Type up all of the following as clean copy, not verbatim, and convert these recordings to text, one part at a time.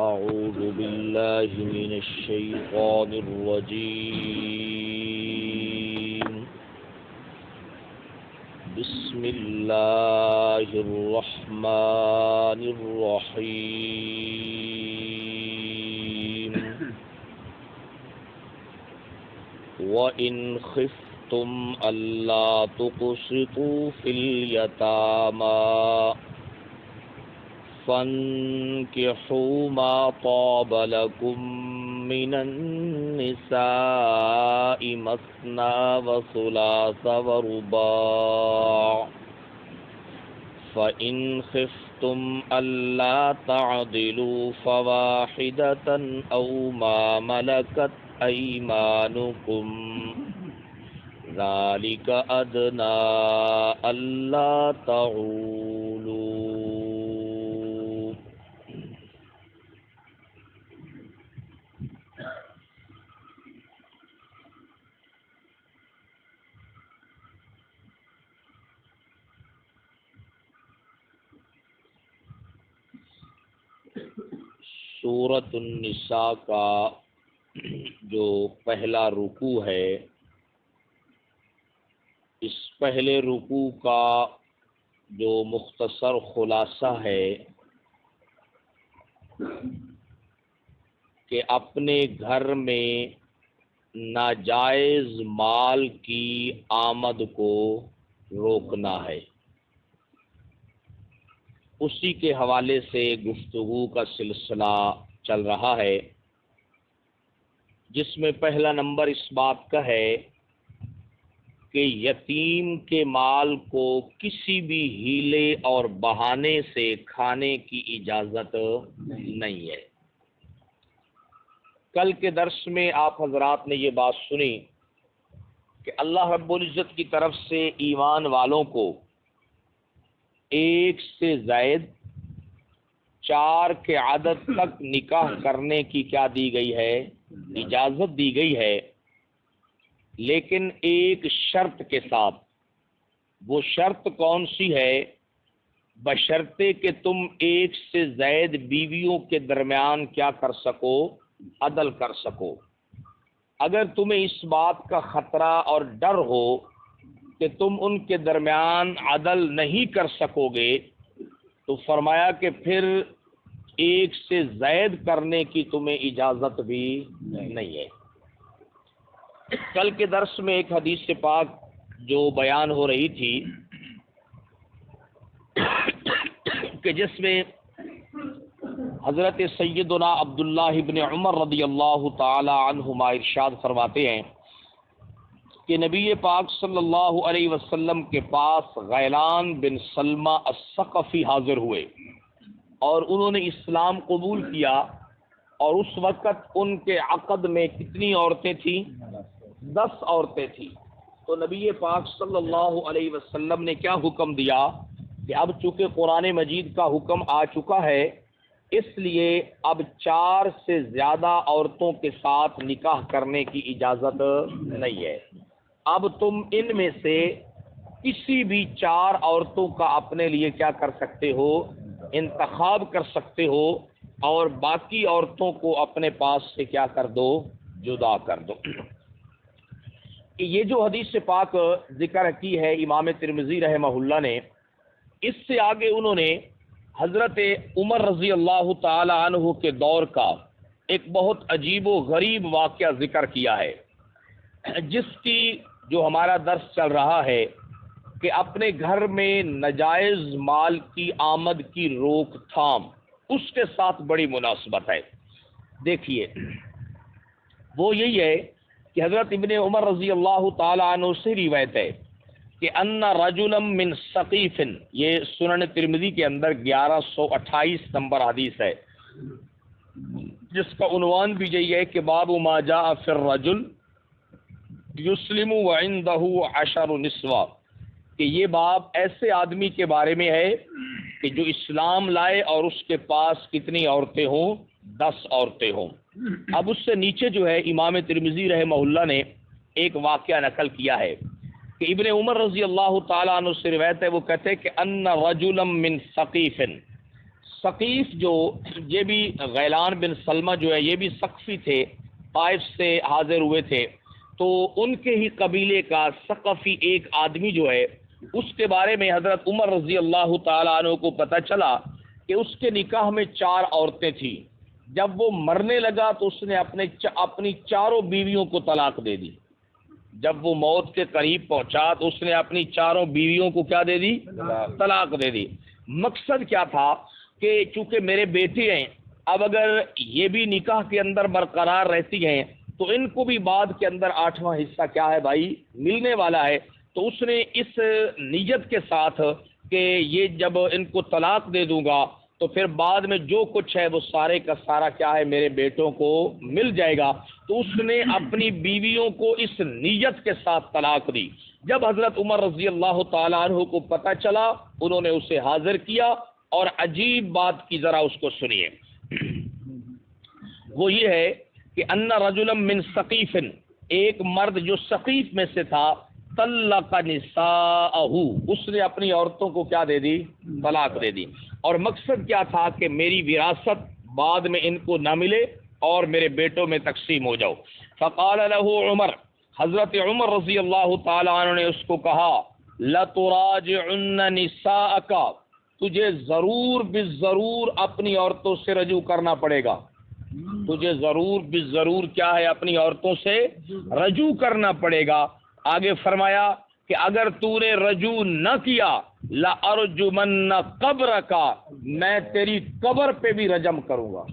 أعوذ بالله من الشيطان الرجيم. بسم الله الرحمن الرحيم. وإن خفتم ألا تقسطوا في اليتامى فانكحوا ما طاب لكم من النساء مثنى وثلاث ورباع فإن خفتم ألا تعدلوا فواحدة أو ما ملكت أيمانكم ذلك أدنى ألا تعولوا. سورۃ النساء کا جو پہلا رکوع ہے، اس پہلے رکوع کا جو مختصر خلاصہ ہے کہ اپنے گھر میں ناجائز مال کی آمد کو روکنا ہے، اسی کے حوالے سے گفتگو کا سلسلہ چل رہا ہے، جس میں پہلا نمبر اس بات کا ہے کہ یتیم کے مال کو کسی بھی ہیلے اور بہانے سے کھانے کی اجازت نہیں ہے۔ کل کے درس میں آپ حضرات نے یہ بات سنی کہ اللہ رب العزت کی طرف سے ایمان والوں کو ایک سے زائد 4 کے عدد تک نکاح کرنے کی کیا دی گئی ہے؟ اجازت دی گئی ہے، لیکن ایک شرط کے ساتھ۔ وہ شرط کون سی ہے؟ بشرطے کہ تم ایک سے زائد بیویوں کے درمیان کیا کر سکو؟ عدل کر سکو۔ اگر تمہیں اس بات کا خطرہ اور ڈر ہو کہ تم ان کے درمیان عدل نہیں کر سکو گے تو فرمایا کہ پھر ایک سے زائد کرنے کی تمہیں اجازت بھی نہیں ہے۔ کل کے درس میں ایک حدیث پاک جو بیان ہو رہی تھی کہ جس میں حضرت سیدنا عبداللہ ابن عمر رضی اللہ تعالی عنہما ارشاد فرماتے ہیں کہ نبی پاک صلی اللہ علیہ وسلم کے پاس غیلان بن سلمہ الثقفی حاضر ہوئے اور انہوں نے اسلام قبول کیا، اور اس وقت ان کے عقد میں کتنی عورتیں تھیں؟ 10 عورتیں تھیں۔ تو نبی پاک صلی اللہ علیہ وسلم نے کیا حکم دیا کہ اب چونکہ قرآن مجید کا حکم آ چکا ہے، اس لیے اب 4 سے زیادہ عورتوں کے ساتھ نکاح کرنے کی اجازت نہیں ہے۔ اب تم ان میں سے کسی بھی 4 عورتوں کا اپنے لیے کیا کر سکتے ہو؟ انتخاب کر سکتے ہو، اور باقی عورتوں کو اپنے پاس سے کیا کر دو؟ جدا کر دو۔ یہ جو حدیث پاک ذکر کی ہے امام ترمذی رحمہ اللہ نے، اس سے آگے انہوں نے حضرت عمر رضی اللہ تعالی عنہ کے دور کا ایک بہت عجیب و غریب واقعہ ذکر کیا ہے، جس کی جو ہمارا درس چل رہا ہے کہ اپنے گھر میں ناجائز مال کی آمد کی روک تھام، اس کے ساتھ بڑی مناسبت ہے۔ دیکھیے، وہ یہی ہے کہ حضرت ابن عمر رضی اللہ تعالی عنہ سے روایت ہے کہ ان رجلا من ثقیف، یہ سنن ترمذی کے اندر 1128 نمبر حدیث ہے، جس کا عنوان بھی یہی ہے کہ باب ما جاء فی الرجل یسلم وعنده 10 نسوہ، کہ یہ باب ایسے آدمی کے بارے میں ہے کہ جو اسلام لائے اور اس کے پاس کتنی عورتیں ہوں؟ 10 عورتیں ہوں۔ اب اس سے نیچے جو ہے امام ترمذی رحمہ اللہ نے ایک واقعہ نقل کیا ہے کہ ابن عمر رضی اللہ تعالیٰ عنہ سے روایت ہے، وہ کہتے ہیں کہ ان رجلا من ثقیف، ثقیف جو یہ بھی غیلان بن سلمہ جو ہے یہ بھی ثقفی تھے، طائف سے حاضر ہوئے تھے، تو ان کے ہی قبیلے کا ثقفی ایک آدمی جو ہے اس کے بارے میں حضرت عمر رضی اللہ تعالیٰ عنہ کو پتہ چلا کہ اس کے نکاح میں 4 عورتیں تھیں۔ جب وہ مرنے لگا تو اس نے اپنی چاروں بیویوں کو طلاق دے دی۔ جب وہ موت کے قریب پہنچا تو اس نے اپنی 4 بیویوں کو کیا دے دی؟ طلاق دے دی۔ مقصد کیا تھا کہ چونکہ میرے بیٹے ہیں، اب اگر یہ بھی نکاح کے اندر برقرار رہتی ہیں تو ان کو بھی بعد کے اندر 8واں حصہ کیا ہے بھائی ملنے والا ہے۔ تو اس نے اس نیت کے ساتھ کہ یہ جب ان کو طلاق دے دوں گا تو پھر بعد میں جو کچھ ہے وہ سارے کا سارا کیا ہے میرے بیٹوں کو مل جائے گا، تو اس نے اپنی بیویوں کو اس نیت کے ساتھ طلاق دی۔ جب حضرت عمر رضی اللہ تعالیٰ عنہ کو پتہ چلا انہوں نے اسے حاضر کیا اور عجیب بات کی، ذرا اس کو سنیے۔ وہ یہ ہے کہ ان رجلا من ثقیف، ایک مرد جو ثقیف میں سے تھا، طلق نساءہ، اس نے اپنی عورتوں کو کیا دے دی؟ طلاق دے دی۔ اور مقصد کیا تھا کہ میری وراثت بعد میں ان کو نہ ملے اور میرے بیٹوں میں تقسیم ہو جاؤ۔ فقال له عمر، حضرت عمر رضی اللہ تعالی عنہ نے اس کو کہا، لتراجعن نساءک، تجھے ضرور بالضرور اپنی عورتوں سے رجوع کرنا پڑے گا، تجھے ضرور بالضرور کیا ہے اپنی عورتوں سے رجوع کرنا پڑے گا۔ آگے فرمایا کہ اگر تو نے رجوع نہ کیا، لأرجمن قبرک، میں تیری قبر پہ بھی رجم کروں گا،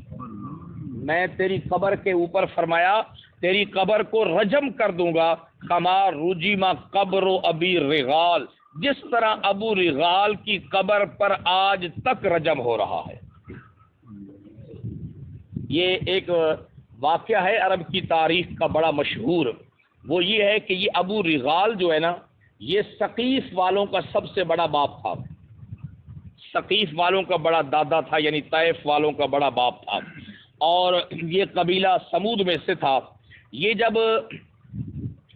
میں تیری قبر کے اوپر فرمایا تیری قبر کو رجم کر دوں گا، کما رجم قبر ابی رغال، جس طرح ابو رغال کی قبر پر آج تک رجم ہو رہا ہے۔ یہ ایک واقعہ ہے عرب کی تاریخ کا بڑا مشہور، وہ یہ ہے کہ یہ ابو رغال جو ہے نا یہ ثقیف والوں کا سب سے بڑا باپ تھا، ثقیف والوں کا بڑا دادا تھا، یعنی طائف والوں کا بڑا باپ تھا، اور یہ قبیلہ سمود میں سے تھا۔ یہ جب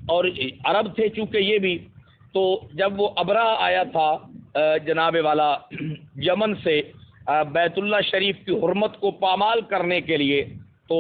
اور عرب تھے چونکہ یہ بھی، تو جب وہ ابرہ آیا تھا جناب والا یمن سے بیت اللہ شریف کی حرمت کو پامال کرنے کے لیے، تو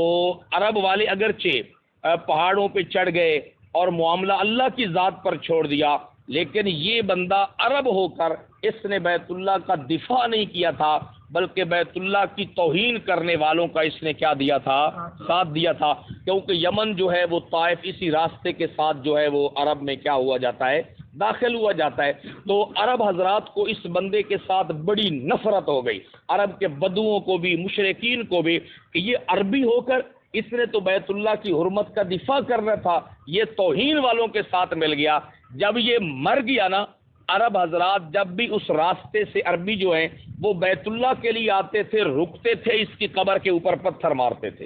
عرب والے اگرچہ پہاڑوں پہ چڑھ گئے اور معاملہ اللہ کی ذات پر چھوڑ دیا، لیکن یہ بندہ عرب ہو کر اس نے بیت اللہ کا دفاع نہیں کیا تھا، بلکہ بیت اللہ کی توہین کرنے والوں کا اس نے کیا دیا تھا؟ ساتھ دیا تھا، کیونکہ یمن جو ہے وہ طائف اسی راستے کے ساتھ جو ہے وہ عرب میں کیا ہوا جاتا ہے؟ داخل ہوا جاتا ہے۔ تو عرب حضرات کو اس بندے کے ساتھ بڑی نفرت ہو گئی، عرب کے بدوؤں کو بھی، مشرکین کو بھی، کہ یہ عربی ہو کر اس نے تو بیت اللہ کی حرمت کا دفاع کرنا تھا، یہ توہین والوں کے ساتھ مل گیا۔ جب یہ مر گیا نا، عرب حضرات جب بھی اس راستے سے عربی جو ہیں وہ بیت اللہ کے لیے آتے تھے، رکتے تھے، اس کی قبر کے اوپر پتھر مارتے تھے،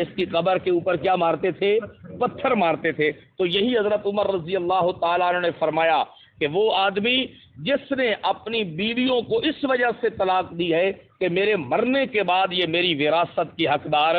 اس کی قبر کے اوپر کیا مارتے تھے؟ پتھر مارتے تھے۔ تو یہی حضرت عمر رضی اللہ تعالیٰ عنہ نے فرمایا کہ وہ آدمی جس نے اپنی بیویوں کو اس وجہ سے طلاق دی ہے کہ میرے مرنے کے بعد یہ میری وراثت کی حقدار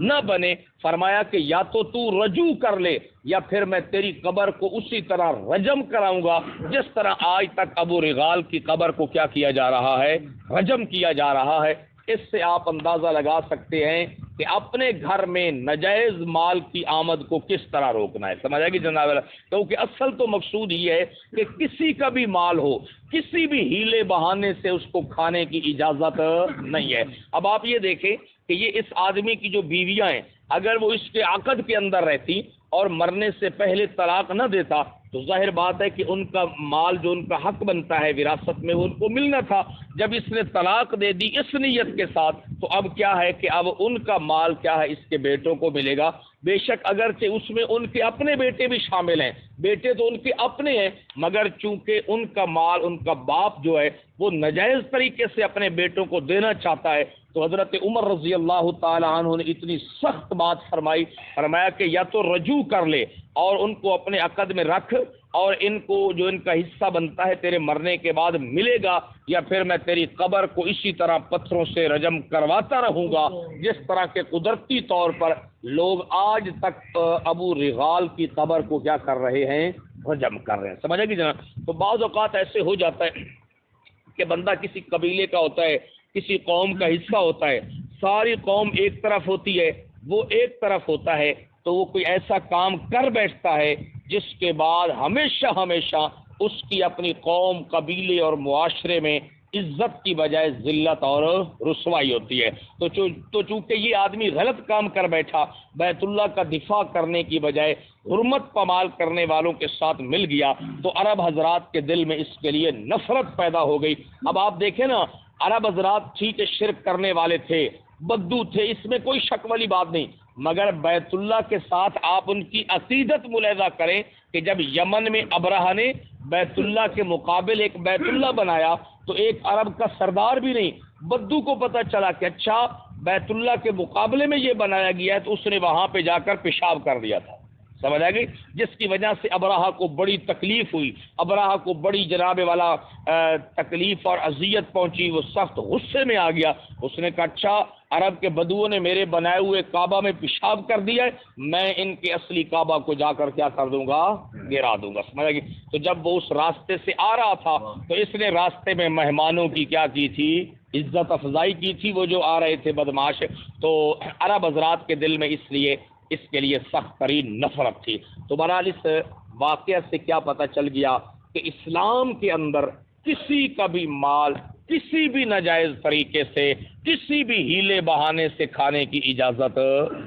نہ بنے، فرمایا کہ یا تو رجوع کر لے یا پھر میں تیری قبر کو اسی طرح رجم کراؤں گا جس طرح آج تک ابو رغال کی قبر کو کیا کیا جا رہا ہے؟ رجم کیا جا رہا ہے۔ اس سے آپ اندازہ لگا سکتے ہیں کہ اپنے گھر میں ناجائز مال کی آمد کو کس طرح روکنا ہے، سمجھ آئے گی جناب؟ کیونکہ اصل تو مقصود یہ ہے کہ کسی کا بھی مال ہو، کسی بھی ہیلے بہانے سے اس کو کھانے کی اجازت نہیں ہے۔ اب آپ یہ دیکھیں کہ یہ اس آدمی کی جو بیویاں ہیں، اگر وہ اس کے عقد کے اندر رہتی اور مرنے سے پہلے طلاق نہ دیتا تو ظاہر بات ہے کہ ان کا مال جو ان کا حق بنتا ہے وراثت میں وہ ان کو ملنا تھا۔ جب اس نے طلاق دے دی اس نیت کے ساتھ تو اب کیا ہے کہ اب ان کا مال کیا ہے؟ اس کے بیٹوں کو ملے گا۔ بے شک اگرچہ اس میں ان کے اپنے بیٹے بھی شامل ہیں، بیٹے تو ان کے اپنے ہیں، مگر چونکہ ان کا مال ان کا باپ جو ہے وہ ناجائز طریقے سے اپنے بیٹوں کو دینا چاہتا ہے، تو حضرت عمر رضی اللہ تعالی عنہ نے اتنی سخت بات فرمایا کہ یا تو رجوع کر لے اور ان کو اپنے عقد میں رکھ اور ان کو جو ان کا حصہ بنتا ہے تیرے مرنے کے بعد ملے گا، یا پھر میں تیری قبر کو اسی طرح پتھروں سے رجم کرواتا رہوں گا جس طرح کے قدرتی طور پر لوگ آج تک ابو رغال کی قبر کو کیا کر رہے ہیں؟ رجم کر رہے ہیں، سمجھے گی جناب؟ تو بعض اوقات ایسے ہو جاتا ہے کہ بندہ کسی قبیلے کا ہوتا ہے کسی قوم کا حصہ ہوتا ہے، ساری قوم ایک طرف ہوتی ہے، وہ ایک طرف ہوتا ہے، تو وہ کوئی ایسا کام کر بیٹھتا ہے جس کے بعد ہمیشہ ہمیشہ اس کی اپنی قوم، قبیلے اور معاشرے میں عزت کی بجائے ذلت اور رسوائی ہوتی ہے۔ تو چونکہ یہ آدمی غلط کام کر بیٹھا، بیت اللہ کا دفاع کرنے کی بجائے حرمت پامال کرنے والوں کے ساتھ مل گیا، تو عرب حضرات کے دل میں اس کے لیے نفرت پیدا ہو گئی۔ اب آپ دیکھیں نا، عرب حضرات ٹھیک ہے شرک کرنے والے تھے، بدو تھے، اس میں کوئی شک والی بات نہیں، مگر بیت اللہ کے ساتھ آپ ان کی عقیدت ملاحظہ کریں کہ جب یمن میں ابرہہ نے بیت اللہ کے مقابل ایک بیت اللہ بنایا، تو ایک عرب کا سردار بھی نہیں، بدو کو پتہ چلا کہ اچھا بیت اللہ کے مقابلے میں یہ بنایا گیا ہے، تو اس نے وہاں پہ جا کر پیشاب کر دیا تھا، سمجھ آ گئی، جس کی وجہ سے ابرہہ کو بڑی تکلیف ہوئی، ابرہہ کو بڑی جناب والا تکلیف اور اذیت پہنچی، وہ سخت غصے میں آ گیا، اس نے کہا اچھا عرب کے بدوؤں نے میرے بنائے ہوئے کعبہ میں پیشاب کر دیا ہے، میں ان کے اصلی کعبہ کو جا کر کیا کر دوں گا، گرا دوں گا، سمجھ آ گئی۔ تو جب وہ اس راستے سے آ رہا تھا تو اس نے راستے میں مہمانوں کی کیا کی تھی، عزت افزائی کی تھی، وہ جو آ رہے تھے بدمعاش، تو عرب حضرات کے دل میں اس لیے اس کے لیے سخت ترین نفرت تھی۔ تو بہرحال اس واقعہ سے کیا پتہ چل گیا کہ اسلام کے اندر کسی کا بھی مال کسی بھی ناجائز طریقے سے، کسی بھی ہیلے بہانے سے کھانے کی اجازت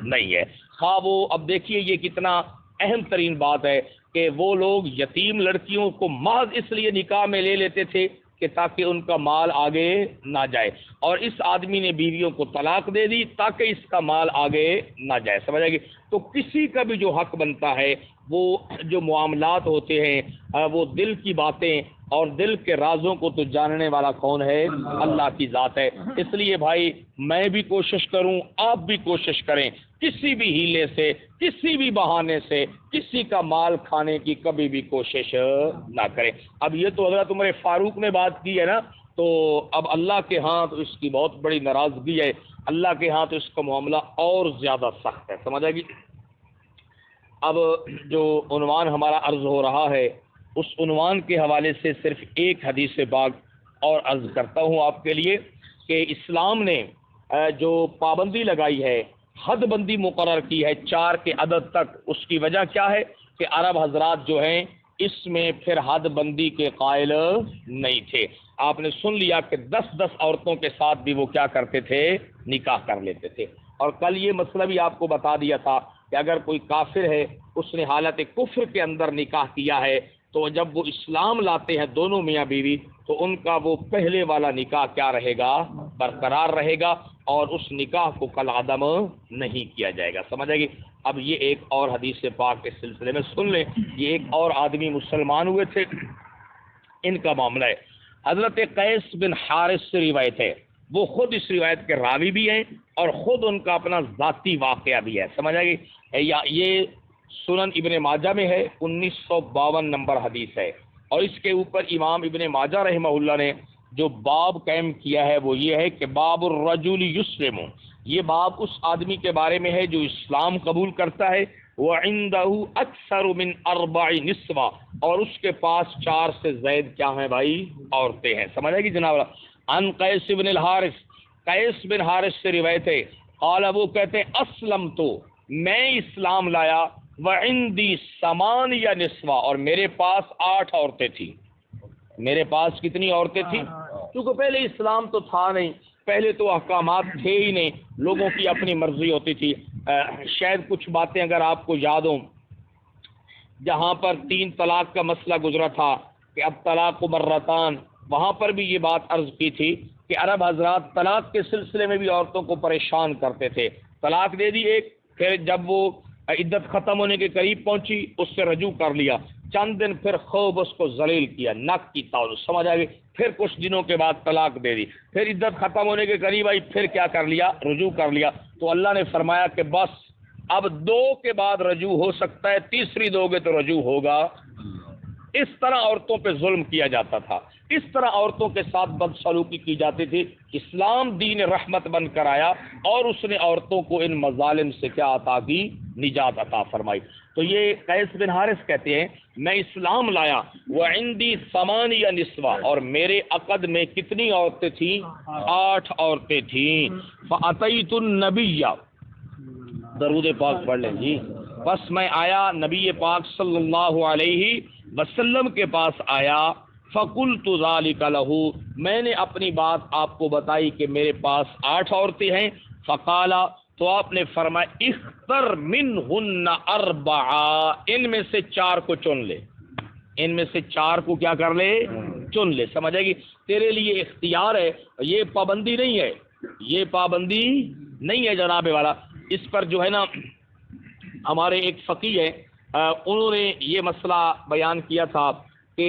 نہیں ہے، خواہ وہ، اب دیکھیے یہ کتنا اہم ترین بات ہے کہ وہ لوگ یتیم لڑکیوں کو محض اس لیے نکاح میں لے لیتے تھے کہ تاکہ ان کا مال آگے نہ جائے، اور اس آدمی نے بیویوں کو طلاق دے دی تاکہ اس کا مال آگے نہ جائے، سمجھ آئے گی۔ تو کسی کا بھی جو حق بنتا ہے، وہ جو معاملات ہوتے ہیں، وہ دل کی باتیں اور دل کے رازوں کو تو جاننے والا کون ہے، اللہ کی ذات ہے۔ اس لیے بھائی میں بھی کوشش کروں، آپ بھی کوشش کریں، کسی بھی ہیلے سے، کسی بھی بہانے سے کسی کا مال کھانے کی کبھی بھی کوشش نہ کریں۔ اب یہ تو حضرت عمر فاروق نے بات کی ہے نا، تو اب اللہ کے ہاں تو اس کی بہت بڑی ناراضگی ہے، اللہ کے ہاں تو اس کا معاملہ اور زیادہ سخت ہے، سمجھ آئے گی۔ اب جو عنوان ہمارا عرض ہو رہا ہے، اس عنوان کے حوالے سے صرف ایک حدیث پاک اور عرض کرتا ہوں آپ کے لیے کہ اسلام نے جو پابندی لگائی ہے، حد بندی مقرر کی ہے 4 کے عدد تک، اس کی وجہ کیا ہے کہ عرب حضرات جو ہیں اس میں پھر حد بندی کے قائل نہیں تھے۔ آپ نے سن لیا کہ 10 عورتوں کے ساتھ بھی وہ کیا کرتے تھے، نکاح کر لیتے تھے، اور کل یہ مسئلہ بھی آپ کو بتا دیا تھا کہ اگر کوئی کافر ہے، اس نے حالت کفر کے اندر نکاح کیا ہے، تو جب وہ اسلام لاتے ہیں دونوں میاں بیوی، تو ان کا وہ پہلے والا نکاح کیا رہے گا، برقرار رہے گا، اور اس نکاح کو کل عدم نہیں کیا جائے گا، سمجھ آئے گی۔ اب یہ ایک اور حدیث پاک کے سلسلے میں سن لیں، یہ ایک اور آدمی مسلمان ہوئے تھے، ان کا معاملہ ہے، حضرت قیس بن حارث سے روایت ہے، وہ خود اس روایت کے راوی بھی ہیں اور خود ان کا اپنا ذاتی واقعہ بھی ہے، سمجھ آئے گی۔ یہ سنن ابن ماجہ میں ہے، 1952 نمبر حدیث ہے، اور اس کے اوپر امام ابن ماجہ رحمہ اللہ نے جو باب قائم کیا ہے وہ یہ ہے کہ باب الرجل یسلم، یہ باب اس آدمی کے بارے میں ہے جو اسلام قبول کرتا ہے، وعنده اکثر من 4 نسوہ، اور اس کے پاس 4 سے زائد کیا ہیں بھائی، عورتیں ہیں، سمجھ آئے گی جناب۔ عن قیس بن الحارث، قیس بن حارث سے روایت ہے، قال، وہ کہتے ہیں اسلم تو میں اسلام لایا، وعندی 8 نسوہ، اور میرے پاس 8 عورتیں تھیں، میرے پاس کتنی عورتیں تھیں، کیونکہ پہلے اسلام تو تھا نہیں، پہلے تو احکامات تھے ہی نہیں، لوگوں کی اپنی مرضی ہوتی تھی۔ شاید کچھ باتیں اگر آپ کو یاد ہوں، جہاں پر 3 طلاق کا مسئلہ گزرا تھا کہ اب طلاق مرتان، وہاں پر بھی یہ بات عرض کی تھی کہ عرب حضرات طلاق کے سلسلے میں بھی عورتوں کو پریشان کرتے تھے، طلاق دے دی ایک، پھر جب وہ عدت ختم ہونے کے قریب پہنچی اس سے رجوع کر لیا، چند دن پھر خوب اس کو ذلیل کیا، نک کی تعلق، سمجھ آ گئی، پھر کچھ دنوں کے بعد طلاق دے دی، پھر عدت ختم ہونے کے قریب آئی، پھر کیا کر لیا، رجوع کر لیا، تو اللہ نے فرمایا کہ بس اب 2 کے بعد رجوع ہو سکتا ہے، تیسری دو گے تو رجوع ہوگا۔ اس طرح عورتوں پہ ظلم کیا جاتا تھا، اس طرح عورتوں کے ساتھ بدسلوکی کی جاتی تھی۔ اسلام دین رحمت بن کر آیا اور اس نے عورتوں کو ان مظالم سے کیا عطا کی، نجات عطا فرمائی۔ تو یہ قیس بن حارث کہتے ہیں میں اسلام لایا وعندی ثمانیہ نسوہ، اور میرے عقد میں کتنی عورتیں تھیں؟ 8 عورتیں تھیں۔ فاتیت النبی، درود پاک پڑھ لیں جی۔ بس میں آیا نبی پاک صلی اللہ علیہ وسلم کے پاس آیا، فقلت ذلک لہ، میں نے اپنی بات آپ کو بتائی کہ میرے پاس 8 عورتیں ہیں۔ فقال، تو آپ نے فرمایا اختر منہن 4، ان میں سے 4 کو چن لے، ان میں سے 4 کو کیا کر لے؟ چن لے۔ سمجھ آئے گی؟ تیرے لیے اختیار ہے، یہ پابندی نہیں ہے، یہ پابندی نہیں ہے جناب والا۔ اس پر جو ہے نا ہمارے ایک فقیہ ہے، انہوں نے یہ مسئلہ بیان کیا تھا کہ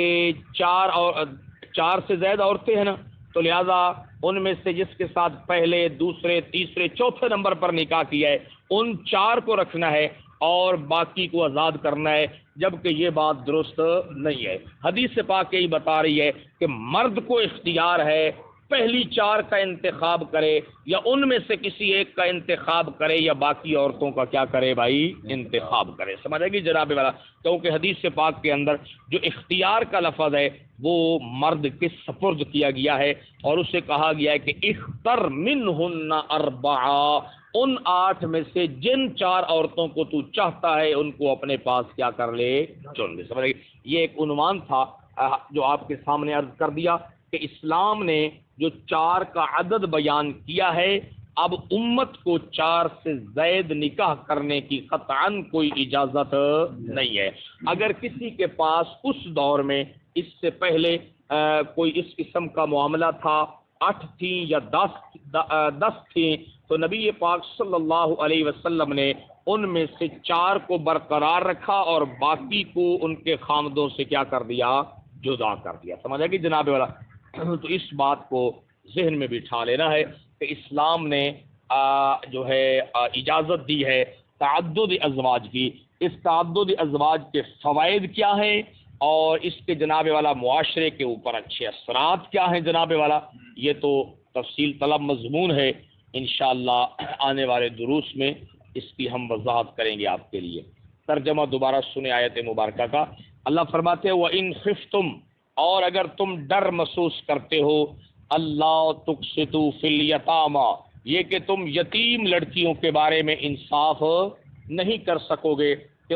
4 سے زائد عورتیں ہیں نا، تو لہذا ان میں سے جس کے ساتھ پہلے، دوسرے، تیسرے، چوتھے نمبر پر نکاح کیا ہے، ان 4 کو رکھنا ہے اور باقی کو آزاد کرنا ہے، جبکہ یہ بات درست نہیں ہے۔ حدیث پاک یہی بتا رہی ہے کہ مرد کو اختیار ہے پہلی 4 کا انتخاب کرے، یا ان میں سے کسی ایک کا انتخاب کرے، یا باقی عورتوں کا کیا کرے بھائی؟ انتخاب کرے۔ سمجھ آئے گی جناب والا؟ کیونکہ حدیث پاک کے اندر جو اختیار کا لفظ ہے وہ مرد کے سپرد کیا گیا ہے، اور اسے کہا گیا ہے کہ اختر منہن 4، ان 8 میں سے جن 4 عورتوں کو تو چاہتا ہے ان کو اپنے پاس کیا کر لے؟ چن لے۔ سمجھ آئے گی؟ یہ ایک عنوان تھا جو آپ کے سامنے عرض کر دیا کہ اسلام نے جو 4 کا عدد بیان کیا ہے، اب امت کو 4 سے زائد نکاح کرنے کی قطعاً کوئی اجازت نہیں ہے۔ اگر کسی کے پاس اس دور میں اس سے پہلے کوئی اس قسم کا معاملہ تھا، 8 تھیں یا 10 تھیں، تو نبی پاک صلی اللہ علیہ وسلم نے ان میں سے 4 کو برقرار رکھا اور باقی کو ان کے خامدوں سے کیا کر دیا؟ جدا کر دیا۔ سمجھ آئے گی جناب والا؟ تو اس بات کو ذہن میں بٹھا لینا ہے کہ اسلام نے جو ہے اجازت دی ہے تعدد ازواج کی۔ اس تعدد ازواج کے فوائد کیا ہیں اور اس کے جناب والا معاشرے کے اوپر اچھے اثرات کیا ہیں جناب والا، یہ تو تفصیل طلب مضمون ہے، انشاءاللہ آنے والے دروس میں اس کی ہم وضاحت کریں گے آپ کے لیے۔ ترجمہ دوبارہ سنیں آیت مبارکہ کا۔ اللہ فرماتے ہیں وَإِنْ خِفْتُمْ، اور اگر تم ڈر محسوس کرتے ہو، اللہ تقسطوا فی الیتامی، یہ کہ تم یتیم لڑکیوں کے بارے میں انصاف نہیں کر سکو گے، کہ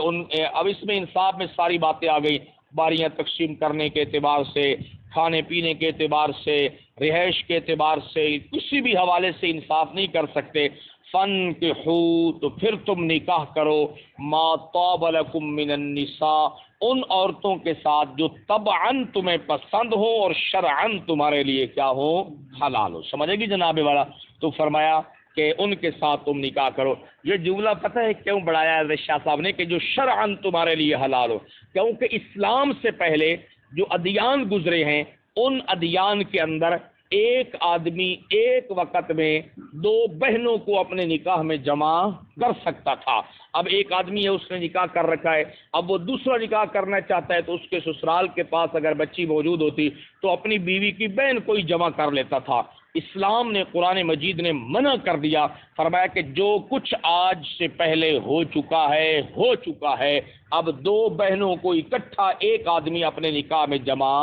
اب اس میں انصاف میں ساری باتیں آ گئی، باریاں تقسیم کرنے کے اعتبار سے، کھانے پینے کے اعتبار سے، رہائش کے اعتبار سے، کسی بھی حوالے سے انصاف نہیں کر سکتے۔ فَانْكِحُوا، تو پھر تم نکاح کرو، مَا طَابَ لَكُم مِّنَ النِّسَاءِ، ان عورتوں کے ساتھ جو طبعاً تمہیں پسند ہو اور شرعاً تمہارے لیے کیا ہو؟ حلال ہو۔ سمجھے گی جناب والا؟ تو فرمایا کہ ان کے ساتھ تم نکاح کرو۔ یہ جملہ پتہ ہے کیوں بڑھایا ہے شاہ صاحب نے کہ جو شرعاً تمہارے لیے حلال ہو؟ کیونکہ اسلام سے پہلے جو ادیان گزرے ہیں، ان ادیان کے اندر ایک آدمی ایک وقت میں 2 بہنوں کو اپنے نکاح میں جمع کر سکتا تھا۔ اب ایک آدمی ہے، اس نے نکاح کر رکھا ہے، اب وہ دوسرا نکاح کرنا چاہتا ہے، تو اس کے سسرال کے پاس اگر بچی موجود ہوتی تو اپنی بیوی کی بہن کو ہی جمع کر لیتا تھا۔ اسلام نے، قرآن مجید نے منع کر دیا، فرمایا کہ جو کچھ آج سے پہلے ہو چکا ہے، اب 2 بہنوں کو اکٹھا ایک آدمی اپنے نکاح میں جمع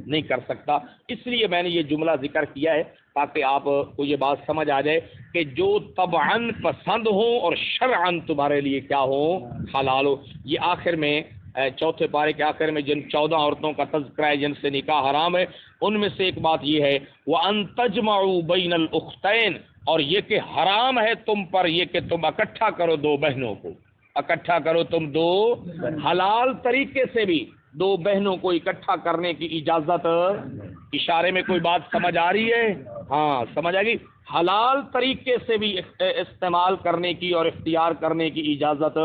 نہیں کر سکتا۔ اس لیے میں نے یہ جملہ ذکر کیا ہے تاکہ آپ کو یہ بات سمجھ آ جائے کہ جو طبعاً پسند ہو اور شرعاً تمہارے لیے کیا ہو؟ حلال ہو۔ یہ آخر میں 4 پارے کے آخر میں جن 14 عورتوں کا تذکرہ ہے جن سے نکاح حرام ہے، ان میں سے ایک بات یہ ہے وَأَن تَجْمَعُوا بَيْنَ الْأُخْتَيْنِ، اور یہ کہ حرام ہے تم پر یہ کہ تم اکٹھا کرو 2 بہنوں کو، اکٹھا کرو تم 2، حلال طریقے سے بھی 2 بہنوں کو اکٹھا کرنے کی اجازت۔ اشارے میں کوئی بات سمجھ آ رہی ہے؟ ہاں سمجھ آ گئی۔ حلال طریقے سے بھی استعمال کرنے کی اور اختیار کرنے کی اجازت۔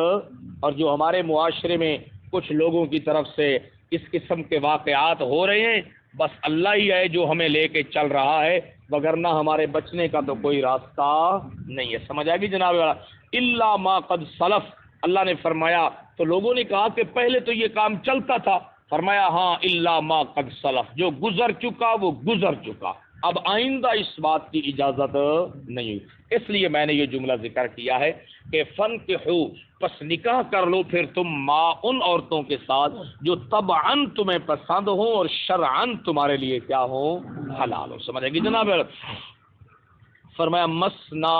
اور جو ہمارے معاشرے میں کچھ لوگوں کی طرف سے اس قسم کے واقعات ہو رہے ہیں، بس اللہ ہی ہے جو ہمیں لے کے چل رہا ہے، وگرنہ ہمارے بچنے کا تو کوئی راستہ نہیں ہے۔ سمجھ آئے گی جناب والا؟ الا ما قد سلف، اللہ نے فرمایا، تو لوگوں نے کہا کہ پہلے تو یہ کام چلتا تھا، فرمایا ہاں الا ما قد سلف، جو گزر چکا وہ گزر چکا، اب آئندہ اس بات کی اجازت نہیں ہوئی۔ اس لیے میں نے یہ جملہ ذکر کیا ہے کہ فَانْكِحُوا، پس نکاح کر لو پھر تم ما ان عورتوں کے ساتھ جو طبعاً تمہیں پسند ہوں اور شرعاً تمہارے لیے کیا ہوں، حلال ہو۔ سمجھیں گے جناب؟ فرمایا مسنا،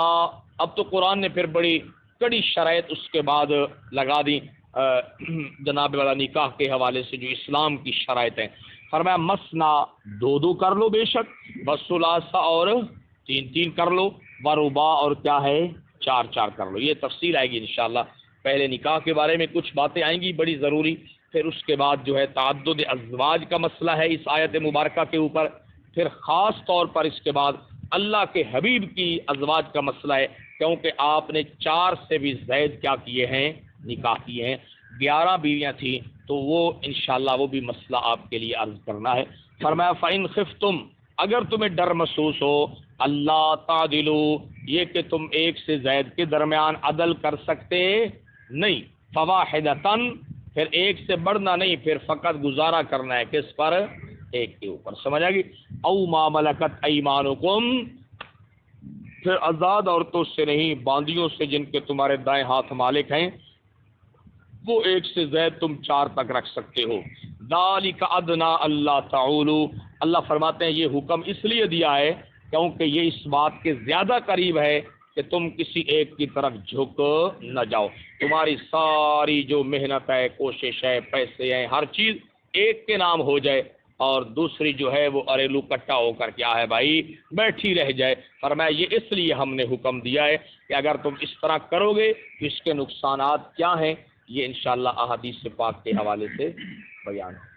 اب تو قرآن نے پھر بڑی کڑی شرائط اس کے بعد لگا دی جناب والا نکاح کے حوالے سے جو اسلام کی شرائط ہیں۔ فرمایا مسنا، دو دو کر لو بے شک، وثلاثہ اور تین تین کر لو، ورباع اور کیا ہے، چار چار کر لو۔ یہ تفصیل آئے گی انشاءاللہ، پہلے نکاح کے بارے میں کچھ باتیں آئیں گی بڑی ضروری، پھر اس کے بعد جو ہے تعدد ازواج کا مسئلہ ہے اس آیت مبارکہ کے اوپر، پھر خاص طور پر اس کے بعد اللہ کے حبیب کی ازواج کا مسئلہ ہے، کیونکہ آپ نے 4 سے بھی زائد کیا کیے ہیں، نکاح کیے ہیں، 11 بیویاں تھیں، تو وہ انشاءاللہ وہ بھی مسئلہ آپ کے لیے عرض کرنا ہے۔ فرمایا فَإِنْ خِفْتُمْ، اگر تمہیں ڈر محسوس ہو، اللہ تعدلوا، یہ کہ تم ایک سے زائد کے درمیان عدل کر سکتے نہیں، فواحدۃ، پھر ایک سے بڑھنا نہیں، پھر فقط گزارا کرنا ہے کس پر، ایک کے اوپر۔ سمجھ آ گئی؟ او ما ملکت ایمانکم، پھر آزاد عورتوں سے نہیں، باندیوں سے جن کے تمہارے دائیں ہاتھ مالک ہیں، وہ ایک سے زائد تم 4 تک رکھ سکتے ہو۔ ذالک ادنی اللہ تعولوا، اللہ فرماتے ہیں یہ حکم اس لیے دیا ہے کیونکہ یہ اس بات کے زیادہ قریب ہے کہ تم کسی ایک کی طرف جھک نہ جاؤ، تمہاری ساری جو محنت ہے، کوشش ہے، پیسے ہیں، ہر چیز ایک کے نام ہو جائے اور دوسری جو ہے وہ اریلو کٹا ہو کر کیا ہے بھائی بیٹھی رہ جائے۔ فرمایا یہ اس لیے ہم نے حکم دیا ہے کہ اگر تم اس طرح کرو گے تو اس کے نقصانات کیا ہیں، یہ انشاءاللہ احادیث پاک کے حوالے سے بیان ہے۔